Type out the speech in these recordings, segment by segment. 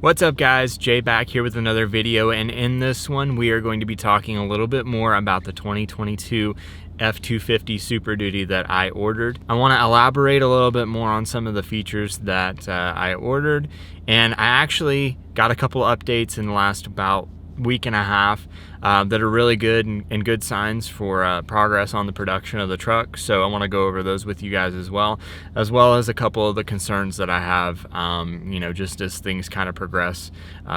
What's up guys, Jay back here with another video, and in this one we are going to be talking a little bit more about the 2022 F-250 Super Duty that I ordered. I want to elaborate a little bit more on some of the features that I ordered, and I actually got a couple updates in the last about week and a half that are really good and good signs for progress on the production of the truck. So I want to go over those with you guys as well as a couple of the concerns that I have, you know, just as things kind of progress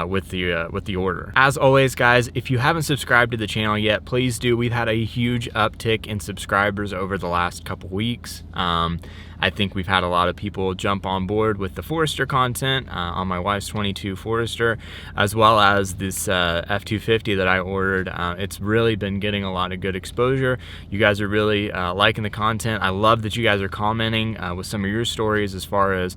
with the order. As always guys, if you haven't subscribed to the channel yet, please do. We've had a huge uptick in subscribers over the last couple weeks. I think we've had a lot of people jump on board with the Forester content on my wife's 22 Forester, as well as this F-250 that I ordered. It's really been getting a lot of good exposure. You guys are really liking the content. I love that you guys are commenting with some of your stories as far as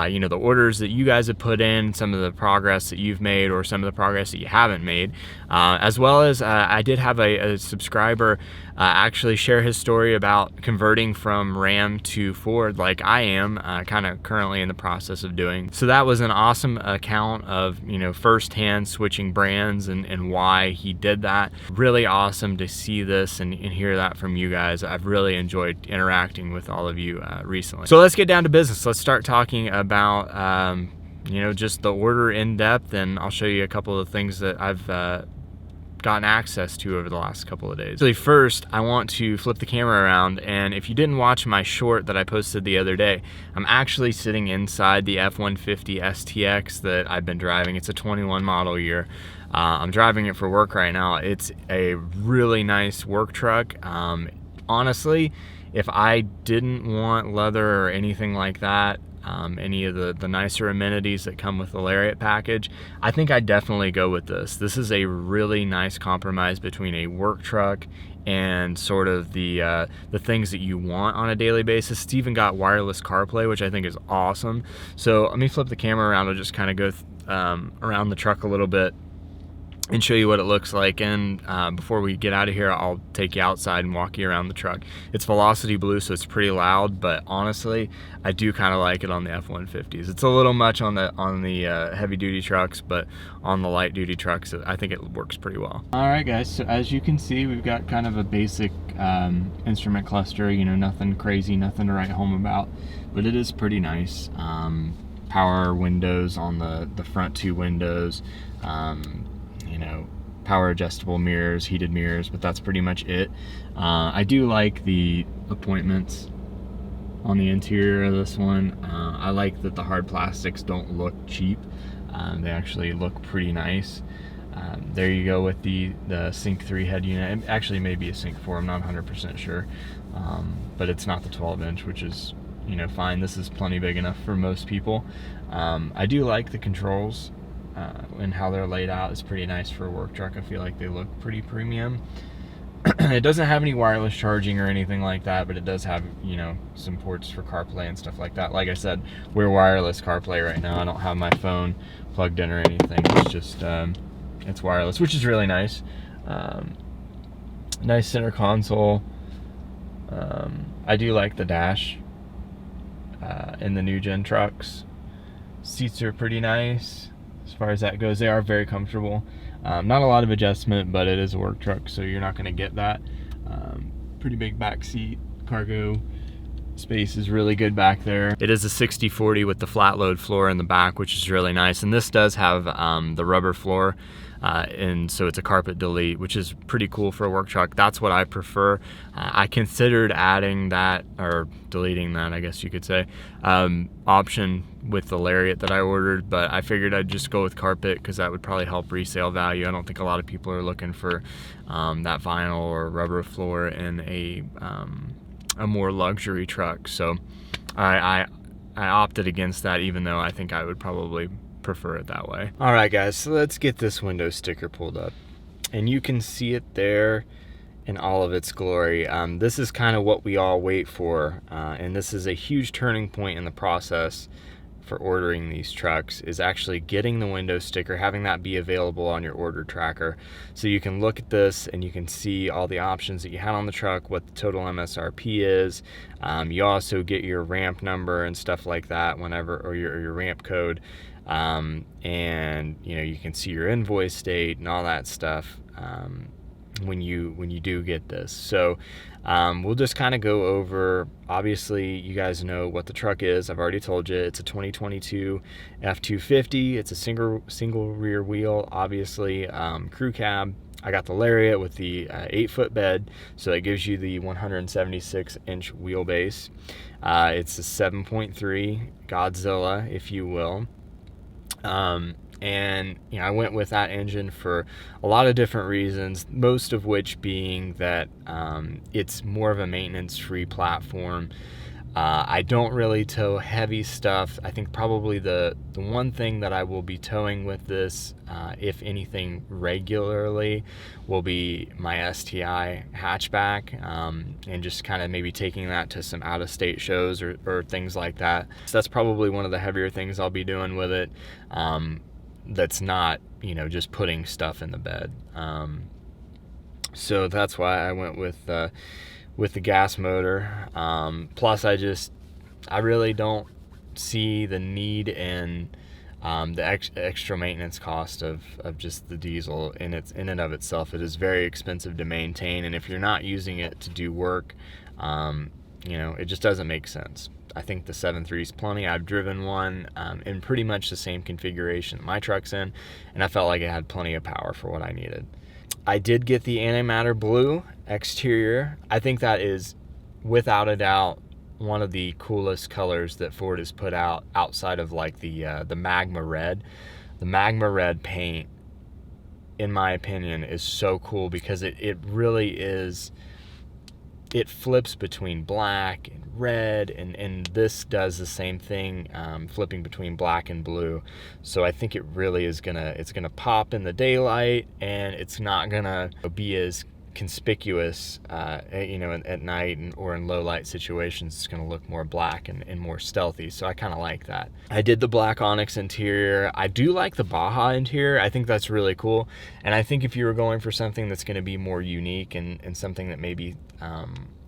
you know, the orders that you guys have put in, some of the progress that you've made, or some of the progress that you haven't made, as well as I did have a subscriber actually share his story about converting from Ram to Ford like I am kind of currently in the process of doing. So that was an awesome account of, you know, firsthand switching brands and why he did that. Really awesome to see this and hear that from you guys. I've really enjoyed interacting with all of you recently. So let's get down to business. Let's start talking about you know, just the order in depth, and I'll show you a couple of things that I've gotten access to over the last couple of days. So first, I want to flip the camera around, and if you didn't watch my short that I posted the other day, I'm actually sitting inside the F-150 STX that I've been driving. It's a 21 model year. I'm driving it for work right now. It's a really nice work truck. Honestly, if I didn't want leather or anything like that, any of the nicer amenities that come with the Lariat package, I think I'd definitely go with this. This is a really nice compromise between a work truck and sort of the things that you want on a daily basis. It's even got wireless CarPlay, which I think is awesome. So let me flip the camera around. I'll just kind of go around the truck a little bit and show you what it looks like. And before we get out of here, I'll take you outside and walk you around the truck. It's Velocity Blue, so it's pretty loud, but honestly, I do kind of like it on the F-150s. It's a little much on the heavy duty trucks, but on the light duty trucks, I think it works pretty well. All right guys, so as you can see, we've got kind of a basic instrument cluster, you know, nothing crazy, nothing to write home about, but it is pretty nice. Power windows on the front two windows, you know, power adjustable mirrors, heated mirrors, but that's pretty much it. I do like the appointments on the interior of this one. I like that the hard plastics don't look cheap. They actually look pretty nice. There you go with the Sync 3 head unit. It actually may be a Sync 4, I'm not 100% sure. But it's not the 12-inch, which is, you know, fine. This is plenty big enough for most people. I do like the controls. And how they're laid out is pretty nice for a work truck. I feel like they look pretty premium. It doesn't have any wireless charging or anything like that, but it does have, you know, some ports for CarPlay and stuff like that. Like I said, we're wireless CarPlay right now. I don't have my phone plugged in or anything. It's just it's wireless, which is really nice. Nice center console. I do like the dash in the new gen trucks. Seats are pretty nice. As far as that goes, they are very comfortable. Not a lot of adjustment, but it is a work truck, so you're not going to get that. Pretty big back seat. Cargo space is really good back there. It is a 60/40 with the flat load floor in the back, which is really nice. And this does have the rubber floor, and so it's a carpet delete, which is pretty cool for a work truck. That's what I prefer. I considered adding that, or deleting that, I guess you could say, option with the Lariat that I ordered, but I figured I'd just go with carpet because that would probably help resale value. I don't think a lot of people are looking for that vinyl or rubber floor in a more luxury truck. So I opted against that, even though I think I would probably prefer it that way. All right guys, so let's get this window sticker pulled up, and you can see it there in all of its glory. This is kind of what we all wait for, and this is a huge turning point in the process for ordering these trucks, is actually getting the window sticker, having that be available on your order tracker, so you can look at this and you can see all the options that you had on the truck, what the total MSRP is. You also get your ramp number and stuff like that whenever, or your ramp code And you can see your invoice date and all that stuff when you do get this. So we'll just kind of go over, obviously you guys know what the truck is. I've already told you it's a 2022 F-250. It's a single rear wheel, obviously, crew cab. I got the Lariat with the 8-foot bed, so it gives you the 176-inch wheelbase. It's a 7.3 Godzilla, if you will. And I went with that engine for a lot of different reasons, most of which being that it's more of a maintenance-free platform. I don't really tow heavy stuff. I think probably the one thing that I will be towing with this, if anything regularly, will be my STI hatchback, and just kind of maybe taking that to some out-of-state shows or things like that. So that's probably one of the heavier things I'll be doing with it. That's not, just putting stuff in the bed. So that's why I went with the gas motor. Plus I really don't see the need in the extra maintenance cost of just the diesel in and of itself. It is very expensive to maintain, and if you're not using it to do work, it just doesn't make sense. I think the 7.3 is plenty. I've driven one in pretty much the same configuration that my truck's in, and I felt like it had plenty of power for what I needed. I did get the antimatter blue exterior. I think that is, without a doubt, one of the coolest colors that Ford has put out, outside of like the magma red. The magma red paint, in my opinion, is so cool because it really is. It flips between black and red, and this does the same thing, flipping between black and blue. So I think it really is gonna pop in the daylight, and it's not gonna be as conspicuous at night or in low light situations. It's gonna look more black and more stealthy, so I kind of like that. I did the black onyx interior. I do like the Baja interior. I think that's really cool, and I think if you were going for something that's going to be more unique and something that maybe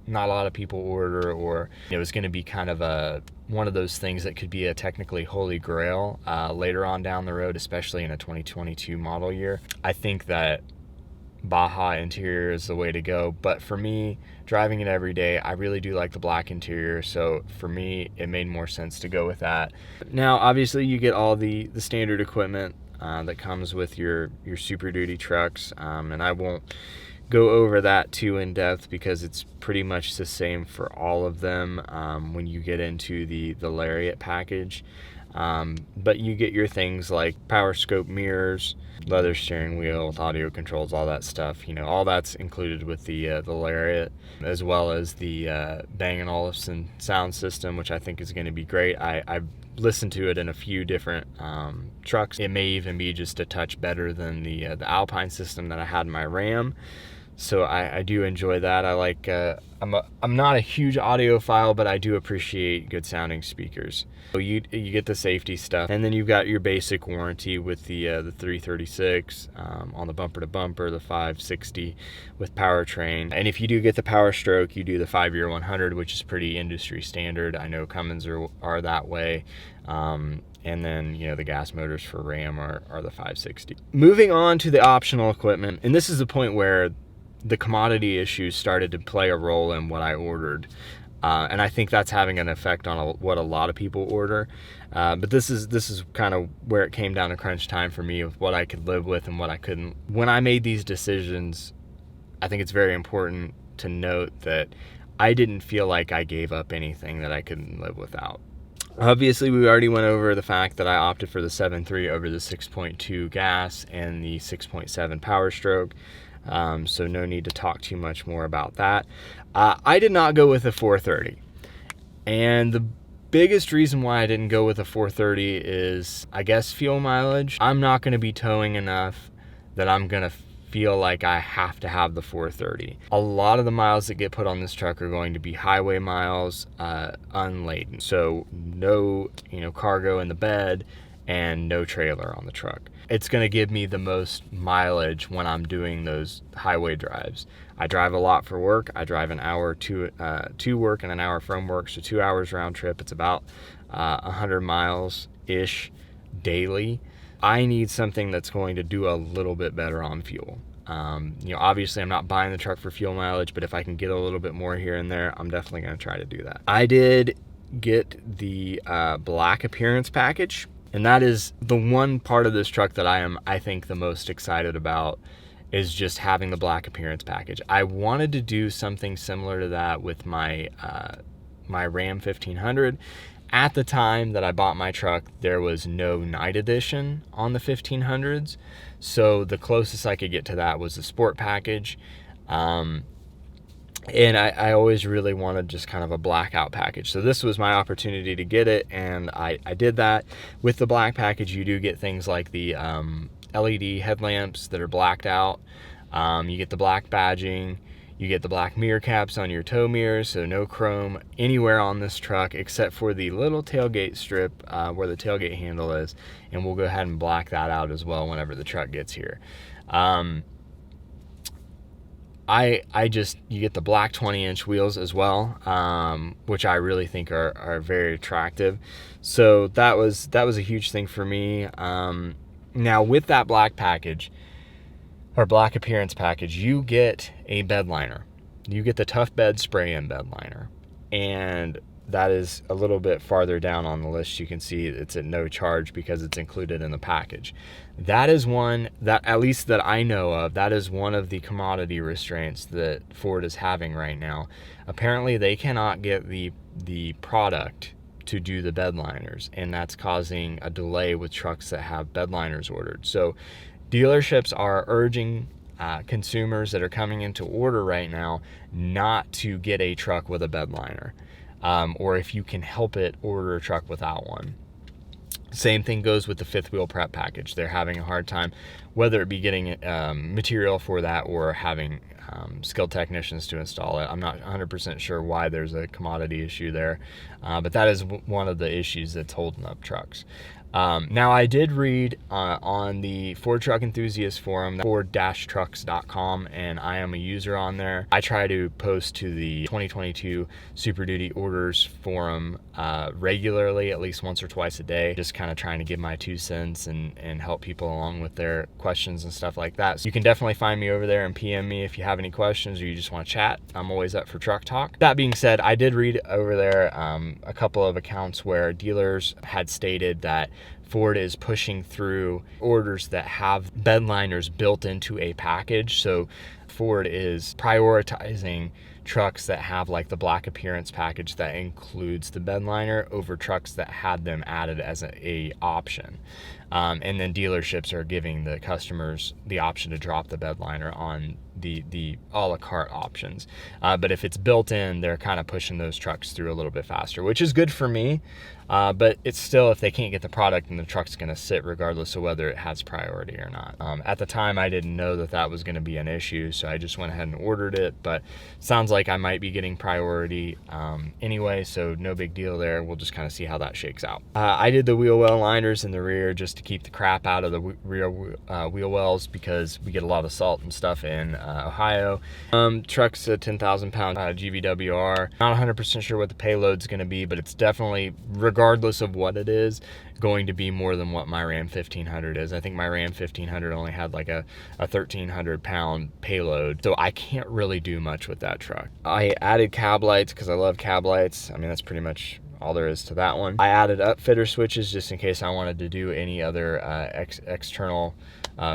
not a lot of people order, or it was going to be kind of one of those things that could be a technically holy grail later on down the road, especially in a 2022 model year, I think that Baja interior is the way to go. But for me, driving it every day, I really do like the black interior, so for me it made more sense to go with that. Now obviously you get all the standard equipment that comes with your Super Duty trucks, and I won't go over that too in depth because it's pretty much the same for all of them when you get into the Lariat package. But you get your things like power scope mirrors, leather steering wheel with audio controls, all that stuff. All that's included with the Lariat, as well as the Bang & Olufsen sound system, which I think is going to be great. I've listened to it in a few different trucks. It may even be just a touch better than the Alpine system that I had in my Ram. So I do enjoy that. I like. I'm not a huge audiophile, but I do appreciate good sounding speakers. So you get the safety stuff, and then you've got your basic warranty with the 336 on the bumper to bumper, the 560 with powertrain, and if you do get the Power Stroke, you do the 5-year 100, which is pretty industry standard. I know Cummins are that way. And then the gas motors for Ram are the 560. Moving on to the optional equipment, and this is the point where the commodity issues started to play a role in what I ordered, and I think that's having an effect on what a lot of people order. But this is kind of where it came down to crunch time for me of what I could live with and what I couldn't. When I made these decisions, I think it's very important to note that I didn't feel like I gave up anything that I couldn't live without. Obviously, we already went over the fact that I opted for the 7.3 over the 6.2 gas and the 6.7 Power Stroke. So no need to talk too much more about that. I did not go with a 430. And the biggest reason why I didn't go with a 430 is, I guess, fuel mileage. I'm not going to be towing enough that I'm going to feel like I have to have the 430. A lot of the miles that get put on this truck are going to be highway miles, unladen. So no, cargo in the bed and no trailer on the truck. It's going to give me the most mileage when I'm doing those highway drives. I drive a lot for work. I drive an hour to work and an hour from work, so 2 hours round trip. It's about 100 miles ish daily, I need something that's going to do a little bit better on fuel. Obviously I'm not buying the truck for fuel mileage, but if I can get a little bit more here and there, I'm definitely going to try to do that. I did get the black appearance package, and that is the one part of this truck that I think the most excited about, is just having the black appearance package. I wanted to do something similar to that with my my Ram 1500. At the time that I bought my truck, there was no night edition on the 1500s, so the closest I could get to that was the sport package. And I always really wanted just kind of a blackout package. So this was my opportunity to get it, and I did that. With the black package, you do get things like the LED headlamps that are blacked out. You get the black badging. You get the black mirror caps on your tow mirrors, so no chrome anywhere on this truck except for the little tailgate strip where the tailgate handle is, and we'll go ahead and black that out as well whenever the truck gets here. You get the black 20-inch wheels as well, which I really think are very attractive. So that was a huge thing for me. Now with that black package, or black appearance package, you get a bed liner. You get the Tough Bed spray-in bed liner, and that is a little bit farther down on the list. You can see it's at no charge because it's included in the package. That is one that, at least that I know of, that is one of the commodity restraints that Ford is having right now. Apparently they cannot get the product to do the bed liners, and that's causing a delay with trucks that have bed liners ordered. So dealerships are urging consumers that are coming into order right now not to get a truck with a bed liner, or if you can help it, order a truck without one. Same thing goes with the fifth wheel prep package. They're having a hard time, whether it be getting material for that or having skilled technicians to install it. I'm not 100% sure why there's a commodity issue there, but that is one of the issues that's holding up trucks. Now I did read on the Ford Truck Enthusiast forum, ford-trucks.com, and I am a user on there. I try to post to the 2022 Super Duty orders forum regularly, at least once or twice a day, just kind of trying to give my 2 cents and help people along with their questions and stuff like that. So you can definitely find me over there and PM me if you have any questions or you just want to chat. I'm always up for truck talk. That being said, I did read over there a couple of accounts where dealers had stated that Ford is pushing through orders that have bed liners built into a package. So Ford is prioritizing trucks that have like the black appearance package that includes the bed liner over trucks that had them added as a option. And then dealerships are giving the customers the option to drop the bed liner on the a la carte options. But if it's built in, they're kind of pushing those trucks through a little bit faster, which is good for me. But it's still, if they can't get the product, then the truck's going to sit regardless of whether it has priority or not. At the time, I didn't know that was going to be an issue, so I just went ahead and ordered it. But sounds like I might be getting priority anyway, so no big deal there. We'll just kind of see how that shakes out. I did the wheel well liners in the rear just to keep the crap out of the rear wheel wells, because we get a lot of salt and stuff in Ohio. Truck's a 10,000 pound GVWR. Not 100% sure what the payload's going to be, but it's definitely, regardless of what it is, going to be more than what my Ram 1500 is. I think my Ram 1500 only had like a 1,300 pound payload, so I can't really do much with that truck. I added cab lights because I love cab lights. I mean, that's pretty much all there is to that one. I added upfitter switches just in case I wanted to do any other external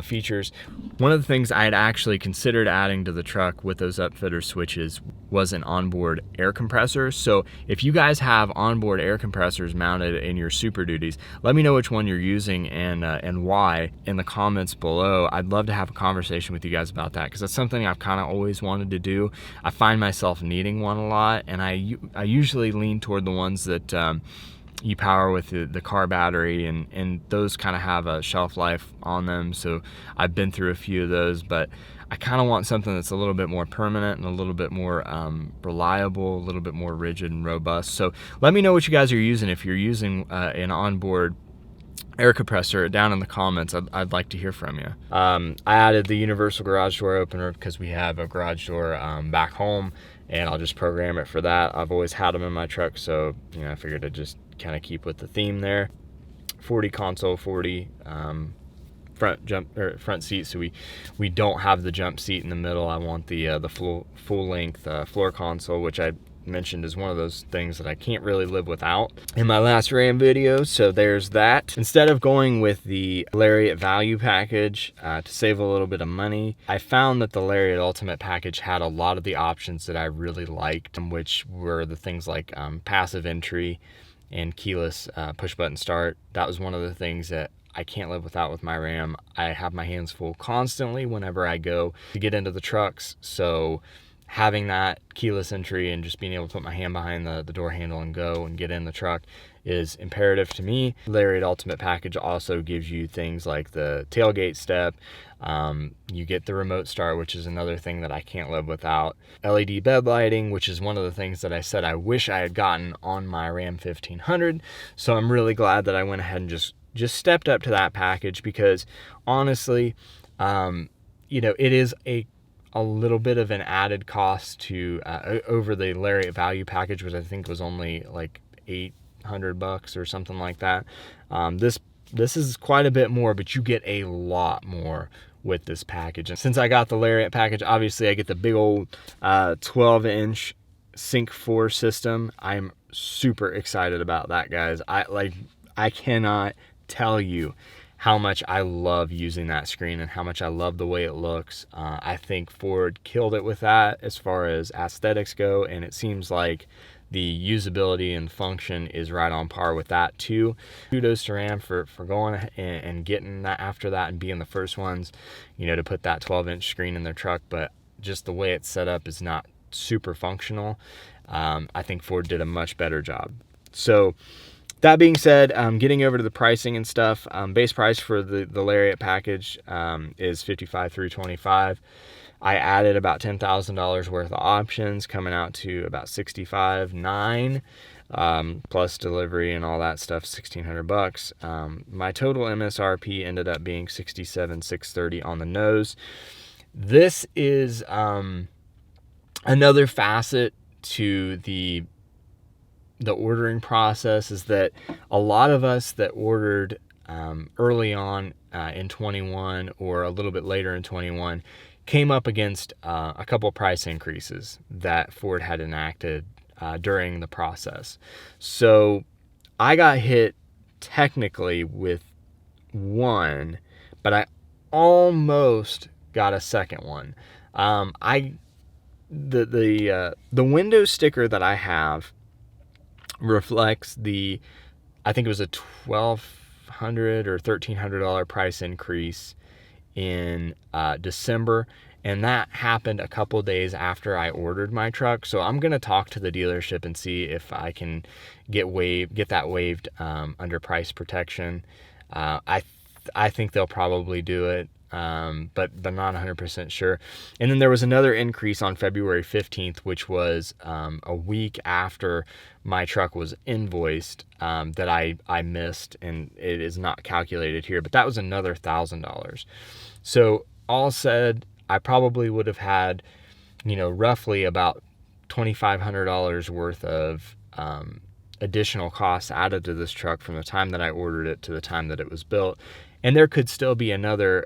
features. One of the things I had actually considered adding to the truck with those upfitter switches was an onboard air compressor. So if you guys have onboard air compressors mounted in your Super Duties, let me know which one you're using and why in the comments below. I'd love to have a conversation with you guys about that, because that's something I've kind of always wanted to do. I find myself needing one a lot, and I usually lean toward the ones that you power with the car battery, and those kind of have a shelf life on them. So I've been through a few of those, but I kind of want something that's a little bit more permanent and a little bit more reliable, a little bit more rigid and robust. So let me know what you guys are using. If you're using an onboard air compressor, down in the comments, I'd like to hear from you. I added the universal garage door opener because we have a garage door back home, and I'll just program it for that. I've always had them in my truck, so I figured I'd just kind of keep with the theme there. 40 console, 40 front seat, so we don't have the jump seat in the middle. I want the full length floor console, which I mentioned is one of those things that I can't really live without in my last Ram video. So there's that. Instead of going with the Lariat value package to save a little bit of money, I found that the Lariat Ultimate package had a lot of the options that I really liked, which were the things like passive entry and keyless push button start. That was one of the things that I can't live without with my Ram. I have my hands full constantly whenever I go to get into the trucks. So having that keyless entry and just being able to put my hand behind the door handle and go and get in the truck is imperative to me. Lariat Ultimate package also gives you things like the tailgate step. You get the remote start, which is another thing that I can't live without. LED bed lighting, which is one of the things that I said I wish I had gotten on my Ram 1500. So I'm really glad that I went ahead and just stepped up to that package, because honestly, it is a little bit of an added cost to over the Lariat value package, which I think was only like $800 or something like that. This is quite a bit more, but you get a lot more with this package. And since I got the Lariat package, obviously I get the big old 12-inch Sync 4 system. I'm super excited about that, guys. I cannot tell you how much I love using that screen and how much I love the way it looks. I think Ford killed it with that as far as aesthetics go, and it seems like the usability and function is right on par with that too. Kudos to Ram for going and getting that after that and being the first ones, to put that 12-inch screen in their truck, but just the way it's set up is not super functional. I think Ford did a much better job. So that being said, getting over to the pricing and stuff, base price for the Lariat package is $55,325. I added about $10,000 worth of options, coming out to about $65,900, plus delivery and all that stuff, $1,600. My total MSRP ended up being $67,630 on the nose. This is another facet to the ordering process, is that a lot of us that ordered early on in 21 or a little bit later in 21 came up against a couple price increases that Ford had enacted during the process. So I got hit technically with one, but I almost got a second one. The window sticker that I have reflects I think it was a $1,200 or $1,300 price increase in December, and that happened a couple days after I ordered my truck. So I'm gonna talk to the dealership and see if I can get that waived under price protection. I think they'll probably do it, but I'm not 100% sure. And then there was another increase on February 15th, which was a week after my truck was invoiced, that I missed, and it is not calculated here, but that was another $1,000. So all said, I probably would have had, roughly about $2,500 worth of additional costs added to this truck from the time that I ordered it to the time that it was built. And there could still be another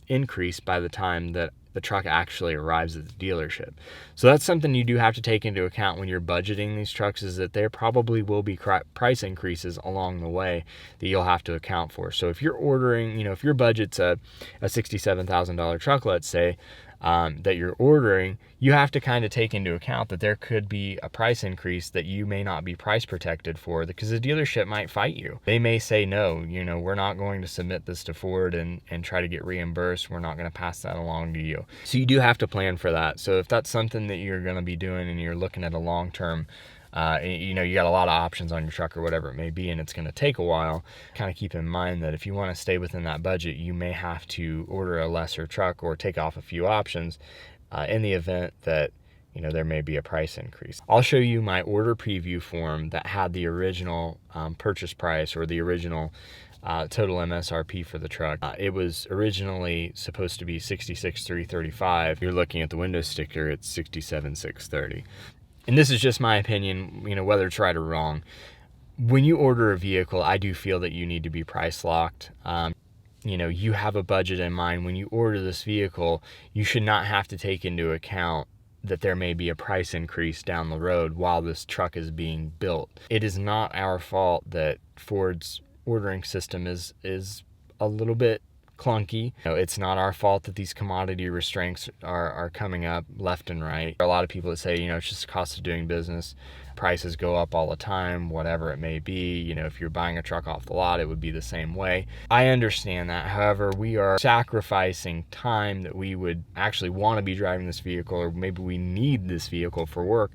increase by the time that the truck actually arrives at the dealership. So that's something you do have to take into account when you're budgeting these trucks, is that there probably will be price increases along the way that you'll have to account for. So if you're ordering, if your budget's a $67,000 truck, let's say, that you're ordering, you have to kind of take into account that there could be a price increase that you may not be price protected for, because the dealership might fight you. They may say, no, we're not going to submit this to Ford and try to get reimbursed. We're not going to pass that along to you. So you do have to plan for that. So if that's something that you're going to be doing and you're looking at a long-term, you got a lot of options on your truck or whatever it may be, and it's going to take a while, kind of keep in mind that if you want to stay within that budget, you may have to order a lesser truck or take off a few options in the event that there may be a price increase. I'll show you my order preview form that had the original purchase price, or the original total MSRP for the truck. It was originally supposed to be $66,335. You're looking at the window sticker, it's $67,630. And this is just my opinion, whether it's right or wrong. when you order a vehicle, I do feel that you need to be price locked. You know, you have a budget in mind. When you order this vehicle, you should not have to take into account that there may be a price increase down the road while this truck is being built. It is not our fault that Ford's ordering system is a little bit clunky. You know, it's not our fault that these commodity restraints are coming up left and right. There are a lot of people that say, you know, it's just the cost of doing business. Prices go up all the time, whatever it may be. You know, if you're buying a truck off the lot, it would be the same way. I understand that. However, we are sacrificing time that we would actually want to be driving this vehicle, or maybe we need this vehicle for work,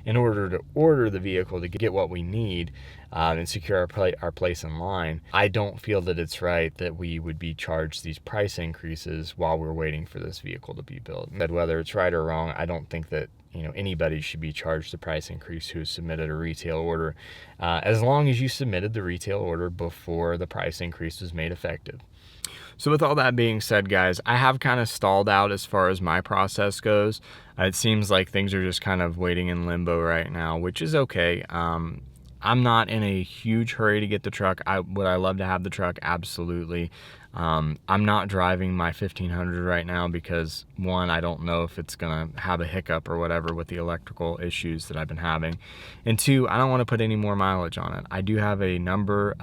in order to order the vehicle to get what we need and secure our place in line. I don't feel that it's right that we would be charged these price increases while we're waiting for this vehicle to be built. But whether it's right or wrong, I don't think that, you know, anybody should be charged the price increase who submitted a retail order, as long as you submitted the retail order before the price increase was made effective. So with all that being said, guys, I have kind of stalled out as far as my process goes. It seems like things are just kind of waiting in limbo right now, which is okay. I'm not in a huge hurry to get the truck. Would I love to have the truck? Absolutely. I'm not driving my 1500 right now because, one, I don't know if it's gonna have a hiccup or whatever with the electrical issues that I've been having, and two, I don't want to put any more mileage on it. I do have a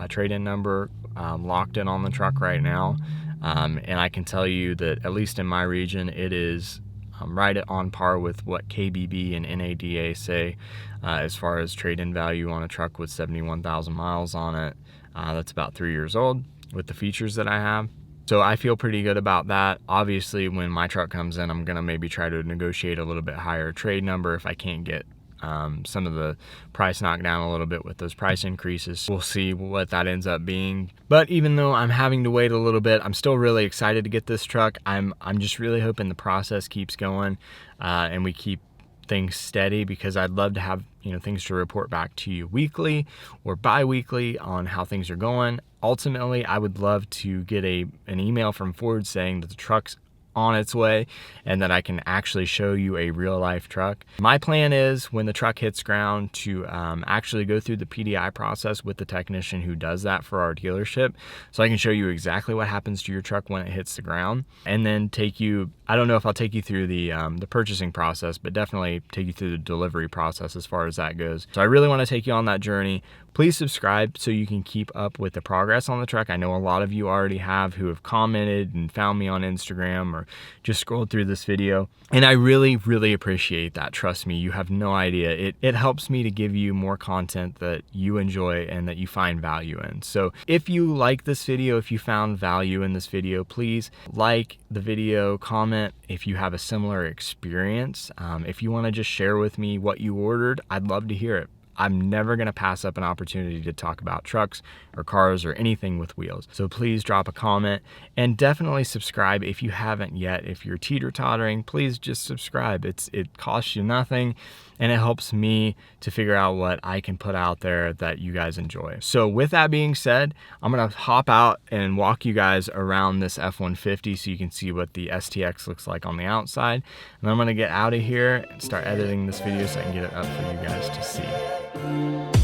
trade-in number locked in on the truck right now, and I can tell you that at least in my region, it is right on par with what KBB and NADA say as far as trade-in value on a truck with 71,000 miles on it. That's about 3 years old with the features that I have. So I feel pretty good about that. Obviously, when my truck comes in, I'm gonna maybe try to negotiate a little bit higher trade number if I can't get some of the price knocked down a little bit with those price increases. We'll see what that ends up being. But even though I'm having to wait a little bit, I'm still really excited to get this truck. I'm just really hoping the process keeps going and we keep things steady, because I'd love to have, you know, things to report back to you weekly or bi-weekly on how things are going. Ultimately, I would love to get an email from Ford saying that the truck's on its way and that I can actually show you a real life truck. My plan is, when the truck hits ground, to actually go through the PDI process with the technician who does that for our dealership, so I can show you exactly what happens to your truck when it hits the ground, and then take you, I don't know if I'll take you through the purchasing process, but definitely take you through the delivery process as far as that goes. So I really want to take you on that journey. Please subscribe so you can keep up with the progress on the truck. I know a lot of you already have, who have commented and found me on Instagram or just scrolled through this video. And I really, really appreciate that. Trust me, you have no idea. It helps me to give you more content that you enjoy and that you find value in. So if you like this video, if you found value in this video, please like the video, comment if you have a similar experience. If you want to just share with me what you ordered, I'd love to hear it. I'm never gonna pass up an opportunity to talk about trucks or cars or anything with wheels. So please drop a comment and definitely subscribe if you haven't yet. If you're teeter-tottering, please just subscribe. It costs you nothing, and it helps me to figure out what I can put out there that you guys enjoy. So with that being said, I'm gonna hop out and walk you guys around this F-150 so you can see what the STX looks like on the outside. And then I'm gonna get out of here and start editing this video so I can get it up for you guys to see.